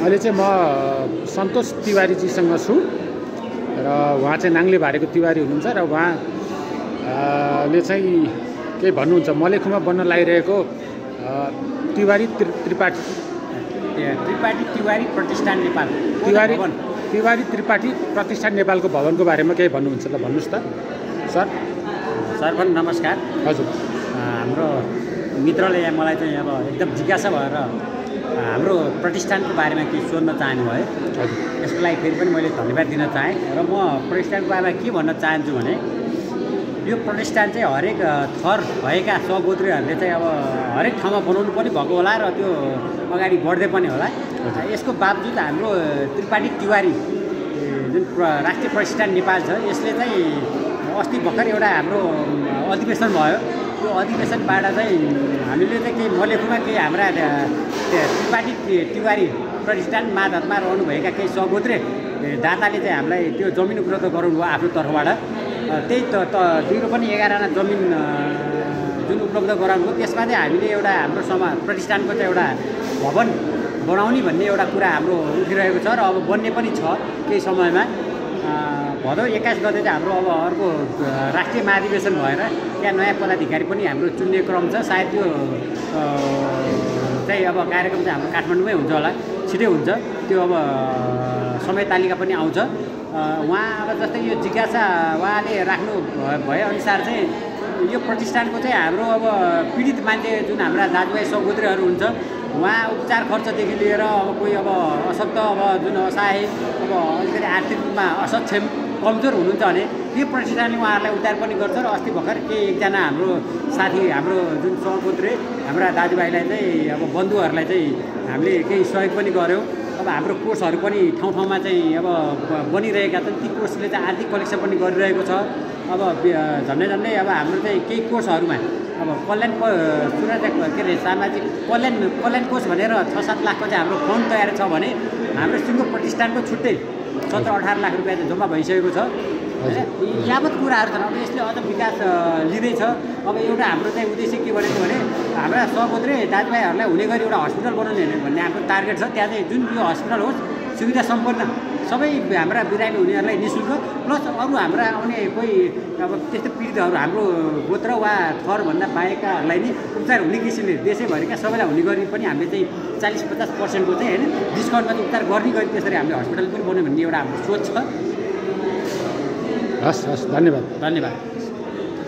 अहिले चाहिँ म सन्तोष तिवारीजीसँग छु र उहाँ चाहिँ नाङ्ले भारेको तिवारी हुनुहुन्छ र उहाँले चाहिँ केही भन्नुहुन्छ मलेखुमा बन्न लागिरहेको तिवारी त्रिपाठी तिवारी प्रतिष्ठान नेपाल तिवारी त्रिपाठी प्रतिष्ठान नेपालको भवनको बारेमा केही भन्नुहुन्छ ल भन्नुहोस् त सर। सर पनि नमस्कार। हजुर, हाम्रो मित्रले मलाई चाहिँ अब एकदम जिज्ञासा भएर हाम्रो प्रतिष्ठानको बारेमा केही सोध्न चाहनुभयो। हजुर, यसको लागि फेरि पनि मैले धन्यवाद दिन चाहेँ र म प्रतिष्ठानको बारेमा के भन्न चाहन्छु भने यो प्रतिष्ठान चाहिँ हरेक थर भएका सगोत्रीहरूले चाहिँ अब हरेक ठाउँमा बनाउनु पनि भएको होला र त्यो अगाडि बढ्दै पनि होला। यसको बावजुद हाम्रो त्रिपाठी तिवारी जुन राष्ट्रिय प्रतिष्ठान नेपाल छ यसले चाहिँ अस्ति भर्खर एउटा हाम्रो अधिवेशन भयो। त्यो अधिवेशनबाट चाहिँ हामीले चाहिँ केही मलेखुमा केही हाम्रा त्रिपाठी तिवारी प्रतिष्ठान मातहतमा रहनुभएका केही सगोत्रे दाताले चाहिँ हामीलाई त्यो जमिन उपलब्ध गराउनु भयो आफ्नो तर्फबाट। त्यही त 0 पनि 11 आना जमिन जुन उपलब्ध गराउनु भयो त्यसमा चाहिँ हामीले एउटा हाम्रो प्रतिष्ठानको चाहिँ एउटा भवन बनाउने भन्ने एउटा कुरा हाम्रो उठिरहेको छ र अब बन्ने पनि छ केही समयमा। भदौ 21 गते चाहिँ हाम्रो अब अर्को राष्ट्रिय महाधिवेशन भएर त्यहाँ नयाँ पदाधिकारी पनि हाम्रो चुन्ने क्रम छ। सायद त्यो चाहिँ अब कार्यक्रम चाहिँ हाम्रो काठमाडौँमै हुन्छ होला, छिटै हुन्छ त्यो। अब समय तालिका पनि आउँछ। उहाँ अब जस्तै यो जिज्ञासा उहाँले राख्नु भएअनुसार चाहिँ यो प्रतिष्ठानको चाहिँ हाम्रो अब पीडित मान्छे जुन हाम्रा दाजुभाइ सगोत्रीहरू हुन्छ उहाँ उपचार खर्चदेखि लिएर अब कोही अब अशक्त अब जुन असहाय अब अलिकति आर्थिक रूपमा असक्षम कमजोर हुनुहुन्छ भने यो प्रतिष्ठानले उहाँहरूलाई उद्धार पनि गर्छ। र अस्ति भर्खर केही एकजना हाम्रो साथी हाम्रो जुन सगोत्री हाम्रा दाजुभाइलाई चाहिँ अब बन्धुहरूलाई चाहिँ हामीले केही सहयोग पनि गऱ्यौँ। अब हाम्रो कोर्सहरू पनि ठाउँ ठाउँमा चाहिँ अब बनिरहेका छन्। ती कोर्सले चाहिँ आर्थिक कलेक्सन पनि गरिरहेको छ। अब झन्डै झन्डै अब हाम्रो चाहिँ केही कोर्सहरूमा अब कल्याण के अरे सामाजिक कल्याण कोष भनेर 6-7 लाखको चाहिँ हाम्रो फन्ड तयार छ भने हाम्रो सिङ्गो प्रतिष्ठानको छुट्टै 17-18 लाख रुपियाँ चाहिँ जम्मा भइसकेको छ। यावत कुराहरू छन्। अब यसले अझ विकास लिँदैछ। अब एउटा हाम्रो चाहिँ उद्देश्य के भनेको भने हाम्रा सगोत्रे दाजुभाइहरूलाई हुने गरी एउटा हस्पिटल बनाउने भन्ने हाम्रो टार्गेट छ। त्यहाँ चाहिँ जुन यो हस्पिटल होस् सुविधा सम्पन्न सबै हाम्रा बिरामी हुनेहरूलाई निःशुल्क प्लस अरू हाम्रा आउने कोही अब त्यस्तो पीडितहरू हाम्रो गोत्र वा थरभन्दा बाहेकहरूलाई नि उपचार हुने किसिमले देशैभरिका सबैलाई हुने गरी पनि हामीले चाहिँ 40-50% चाहिँ होइन डिस्काउन्टमा चाहिँ उपचार गर्ने गरी त्यसरी हामीले हस्पिटल पनि बनायो भन्ने एउटा हाम्रो सोच छ। हस्, धन्यवाद। धन्यवाद।